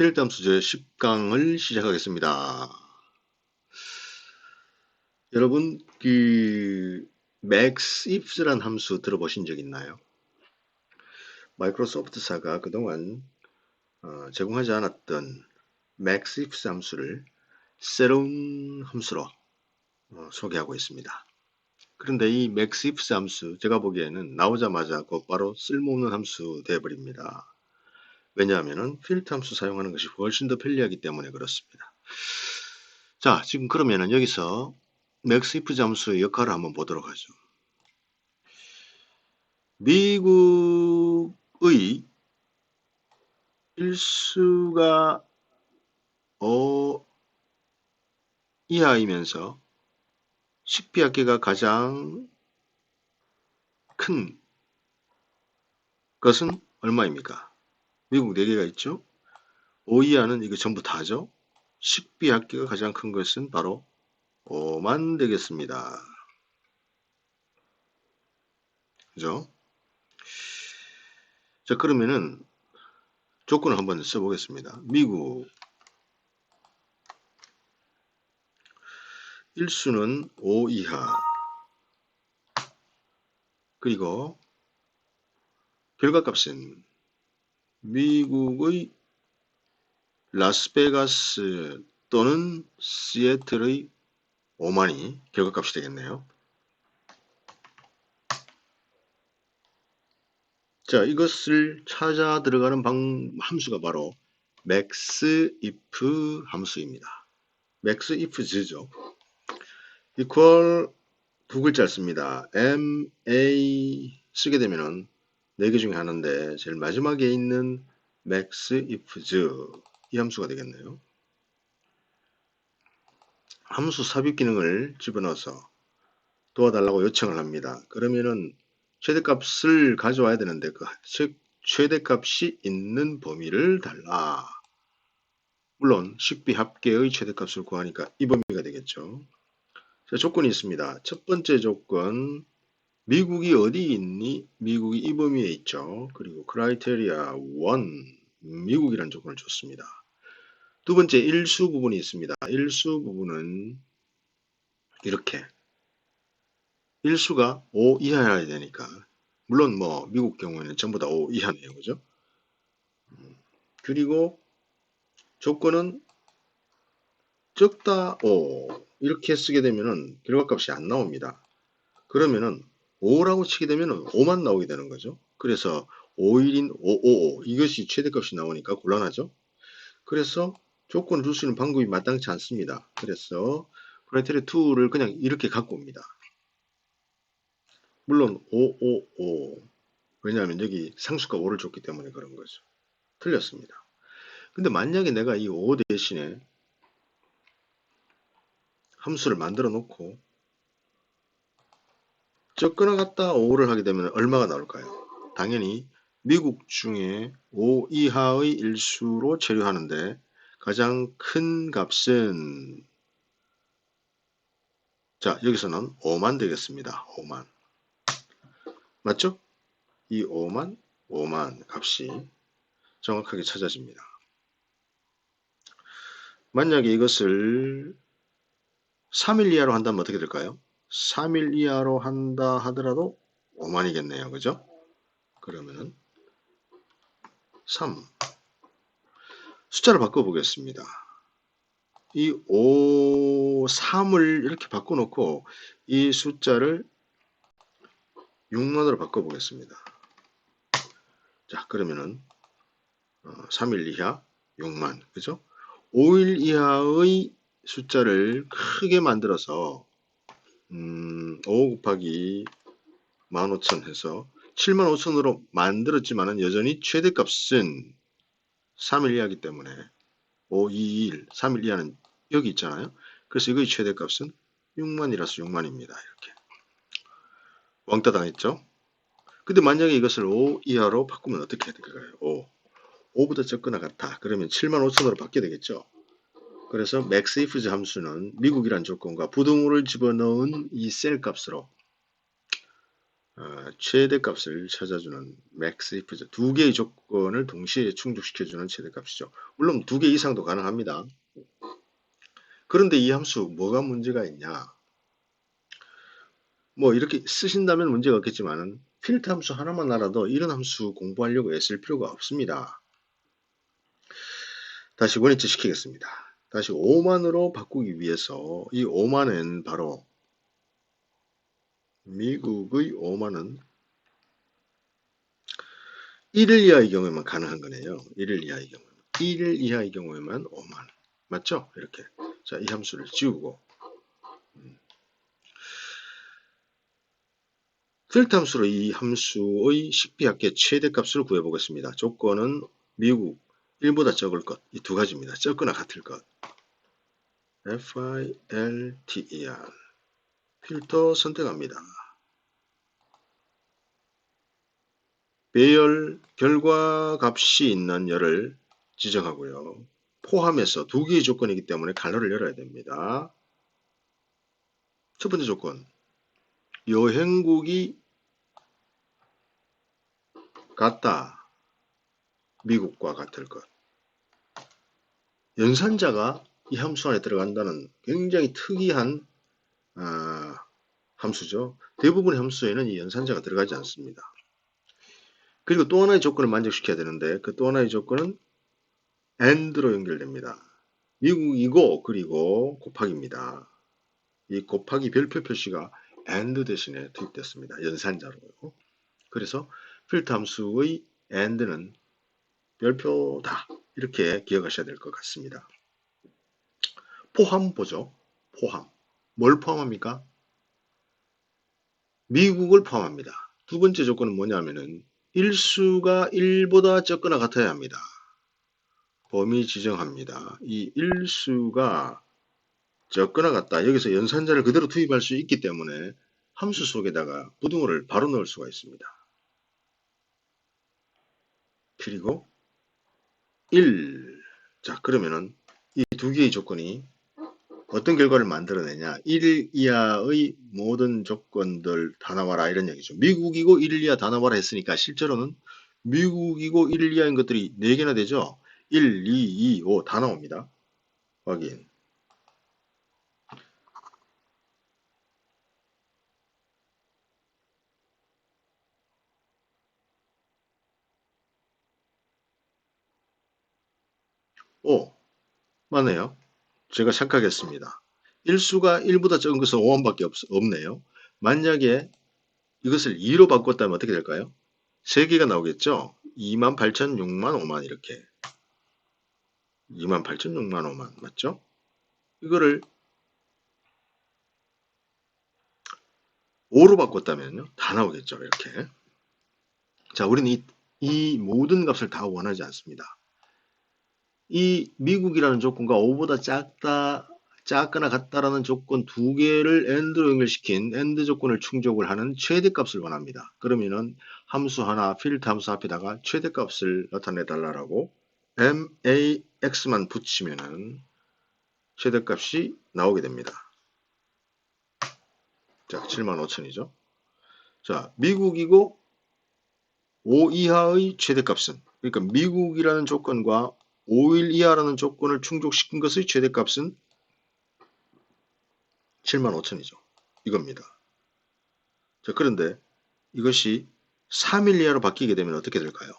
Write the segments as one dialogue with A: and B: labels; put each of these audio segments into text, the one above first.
A: 필드 함수 제 10강을 시작하겠습니다. 여러분 maxifs란 함수 들어보신 적 있나요? 마이크로소프트사가 그동안 제공하지 않았던 maxifs 함수를 새로운 함수로 소개하고 있습니다. 그런데 이 maxifs 함수 제가 보기에는 나오자마자 곧바로 쓸모없는 함수 되어버립니다. 왜냐하면 필드 함수 사용하는 것이 훨씬 더 편리하기 때문에 그렇습니다. 자, 지금 그러면은 여기서 maxif 함수의 역할을 한번 보도록 하죠. 미국의 일수가 5 이하이면서 식비학계가 가장 큰 것은 얼마입니까? 미국 4개가 있죠. 5 이하는 이거 전부 다죠. 식비학계가 가장 큰 것은 바로 5만 되겠습니다. 그죠? 자, 그러면은 조건을 한번 써보겠습니다. 미국 일수는 5 이하, 그리고 결과값은 미국의 라스베가스 또는 시애틀의 5만이 결과값이 되겠네요. 자, 이것을 찾아 들어가는 함수가 바로 maxif 함수입니다. maxifs죠. equal 두 글자 씁니다. ma 쓰게 되면은 4개 중에 하나인데 제일 마지막에 있는 maxifs 이 함수가 되겠네요. 함수 삽입 기능을 집어넣어서 도와달라고 요청을 합니다. 그러면은 최대값을 가져와야 되는데 그 최대값이 있는 범위를 달라. 물론 식비 합계의 최대값을 구하니까 이 범위가 되겠죠. 자, 조건이 있습니다. 첫 번째 조건, 미국이 어디 있니? 미국이 이 범위에 있죠. 그리고 크라이테리아 1, 미국이라는 조건을 줬습니다. 두 번째, 일수 부분이 있습니다. 일수 부분은 이렇게 일수가 5 이하여야 되니까, 물론 뭐 미국 경우에는 전부 다 5 이하네요. 그죠? 그리고 조건은 적다 5 이렇게 쓰게 되면은 결과값이 안 나옵니다. 그러면은 5라고 치게 되면은 5만 나오게 되는 거죠. 그래서 5일인 555 이것이 최대값이 나오니까 곤란하죠. 그래서 조건을 줄 수 있는 방법이 마땅치 않습니다. 그래서 크라이테리아 2를 그냥 이렇게 갖고 옵니다. 물론 555 왜냐하면 여기 상수가 5를 줬기 때문에 그런 거죠. 틀렸습니다. 근데 만약에 내가 이 5 대신에 함수를 만들어 놓고 적거나 같다 5를 하게 되면 얼마가 나올까요? 당연히 미국 중에 5 이하의 일수로 체류하는데 가장 큰 값은 자 여기서는 5만 되겠습니다. 5만 맞죠? 이 5만 값이 정확하게 찾아집니다. 만약에 이것을 3일 이하로 한다면 어떻게 될까요? 3일 이하로 한다 하더라도 5만이겠네요. 그죠? 그러면은 3 숫자를 바꿔보겠습니다. 이 5, 3을 이렇게 바꿔놓고 이 숫자를 6만으로 바꿔보겠습니다. 자, 그러면은 3일 이하 6만, 그죠? 5일 이하의 숫자를 크게 만들어서 5 곱하기 15,000 해서 75,000으로 만들었지만은 여전히 최대값은 3일 이하이기 때문에 5, 2, 1, 3일 이하는 여기 있잖아요. 그래서 이거의 최대값은 6만이라서 6만입니다. 이렇게. 왕따 당했죠? 근데 만약에 이것을 5 이하로 바꾸면 어떻게 될까요? 5. 5보다 적거나 같다. 그러면 75,000으로 바뀌게 되겠죠? 그래서 maxifs 함수는 미국이란 조건과 부등호를 집어넣은 이 셀 값으로 최대값을 찾아주는 max if죠. 두 개의 조건을 동시에 충족시켜주는 최대값이죠. 물론 두 개 이상도 가능합니다. 그런데 이 함수 뭐가 문제가 있냐? 뭐 이렇게 쓰신다면 문제가 없겠지만은 필터 함수 하나만 알아도 이런 함수 공부하려고 애쓸 필요가 없습니다. 다시 원위치 시키겠습니다. 다시 5만으로 바꾸기 위해서 이 5만은 바로 미국의 5만은 1일 이하의 경우에만 가능한 거네요. 1일 이하의 경우. 1일 이하의 경우에만 5만. 맞죠? 이렇게. 자, 이 함수를 지우고 필터 함수로 이 함수의 식비합계 최대값을 구해보겠습니다. 조건은 미국 1보다 적을 것. 이 두 가지입니다. 적거나 같을 것. filter 필터 선택합니다. 배열 결과 값이 있는 열을 지정하고요. 포함해서 두 개의 조건이기 때문에 괄호를 열어야 됩니다. 첫 번째 조건, 여행국이 같다. 미국과 같을 것. 연산자가 이 함수 안에 들어간다는 굉장히 특이한 함수죠. 대부분의 함수에는 이 연산자가 들어가지 않습니다. 그리고 또 하나의 조건을 만족시켜야 되는데 그 또 하나의 조건은 AND로 연결됩니다. 미국이고 그리고 곱하기입니다. 이 곱하기 별표 표시가 AND 대신에 투입됐습니다. 연산자로요. 그래서 필터 함수의 AND는 별표다. 이렇게 기억하셔야 될 것 같습니다. 포함 보죠. 포함. 뭘 포함합니까? 미국을 포함합니다. 두 번째 조건은 뭐냐면은 일수가 1보다 적거나 같아야 합니다. 범위 지정합니다. 이 일수가 적거나 같다. 여기서 연산자를 그대로 투입할 수 있기 때문에 함수 속에다가 부등호를 바로 넣을 수가 있습니다. 그리고 1. 자, 그러면은 이 두 개의 조건이 어떤 결과를 만들어내냐. 1일 이하의 모든 조건들 다 나와라 이런 얘기죠. 미국이고 1일 이하 다 나와라 했으니까 실제로는 미국이고 1일 이하인 것들이 4개나 되죠. 1, 2, 2, 5 다 나옵니다. 확인. 오, 맞네요. 제가 착각했습니다. 일수가 1보다 적은 것은 5만밖에 없네요. 만약에 이것을 2로 바꿨다면 어떻게 될까요? 3개가 나오겠죠? 28,000, 6만, 5만 이렇게. 28,000, 6만, 5만 맞죠? 이거를 5로 바꿨다면요. 다 나오겠죠. 이렇게. 자, 우리는 이 모든 값을 다 원하지 않습니다. 이 미국이라는 조건과 5보다 작거나 같다라는 조건 두 개를 AND로 연결시킨 AND 조건을 충족을 하는 최대값을 원합니다. 그러면은 함수 하나, 필터 함수 앞에다가 최대값을 나타내 달라고 max만 붙이면은 최대값이 나오게 됩니다. 자, 75,000이죠. 자, 미국이고 5 이하의 최대값은 그러니까 미국이라는 조건과 5일 이하라는 조건을 충족시킨 것의 최대값은 75,000이죠. 이겁니다. 자, 그런데 이것이 3일 이하로 바뀌게 되면 어떻게 될까요?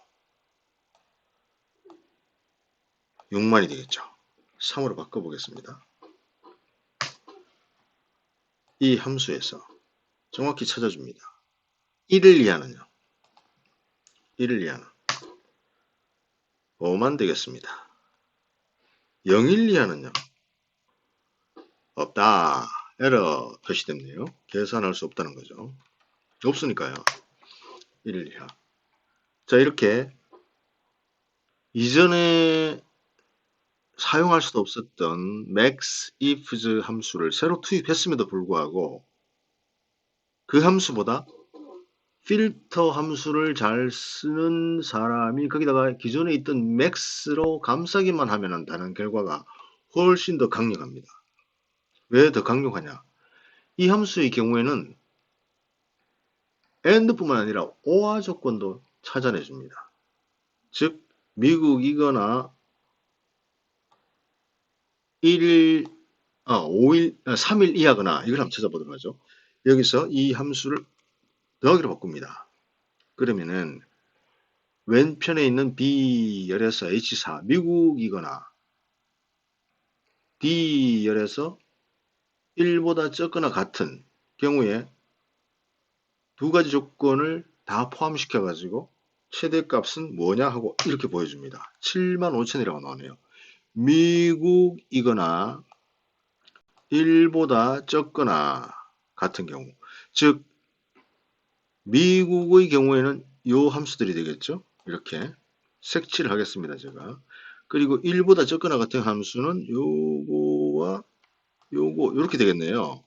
A: 6만이 되겠죠. 3으로 바꿔보겠습니다. 이 함수에서 정확히 찾아줍니다. 1일 이하는요. 1일 이하는 5만 되겠습니다. 0일 이하는요. 없다. 에러 표시됐네요. 계산할 수 없다는 거죠. 없으니까요. 1일 이하. 자, 이렇게 이전에 사용할 수도 없었던 max ifs 함수를 새로 투입했음에도 불구하고 그 함수보다 필터 함수를 잘 쓰는 사람이 거기다가 기존에 있던 max로 감싸기만 하면 한다는 결과가 훨씬 더 강력합니다. 왜 더 강력하냐? 이 함수의 경우에는 AND뿐만 아니라 OR 조건도 찾아내줍니다. 즉 미국이거나 3일 이하거나 이걸 한번 찾아보도록 하죠. 여기서 이 함수를 더하기로 바꿉니다. 그러면은 왼편에 있는 B열에서 H4 미국이거나 D열에서 1보다 적거나 같은 경우에 두 가지 조건을 다 포함시켜 가지고 최대값은 뭐냐 하고 이렇게 보여줍니다. 75,000이라고 나오네요. 미국이거나 1보다 적거나 같은 경우, 즉 미국의 경우에는 요 함수들이 되겠죠. 이렇게 색칠을 하겠습니다. 제가. 그리고 1보다 적거나 같은 함수는 요거와 요거 이렇게 되겠네요.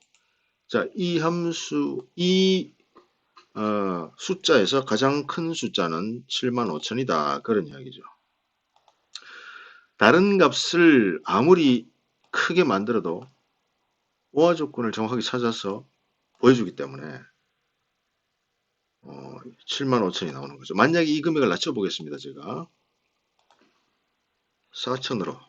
A: 자, 이 함수 이 숫자에서 가장 큰 숫자는 75,000이다. 그런 이야기죠. 다른 값을 아무리 크게 만들어도 오화 조건을 정확하게 찾아서 보여주기 때문에 75,000이 나오는 거죠. 만약에 이 금액을 낮춰보겠습니다. 제가 4,000으로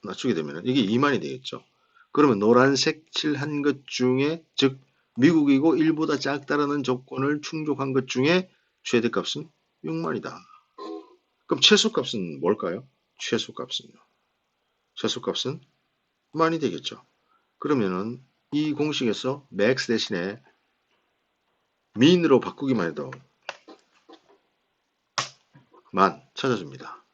A: 낮추게 되면 이게 2만이 되겠죠. 그러면 노란색 칠한 것 중에, 즉 미국이고 1보다 작다라는 조건을 충족한 것 중에 최대값은 6만이다. 그럼 최소값은 뭘까요? 최소값은요. 최소값은 만이 되겠죠. 그러면은 이 공식에서 max 대신에 min으로 바꾸기만 해도 만 찾아줍니다.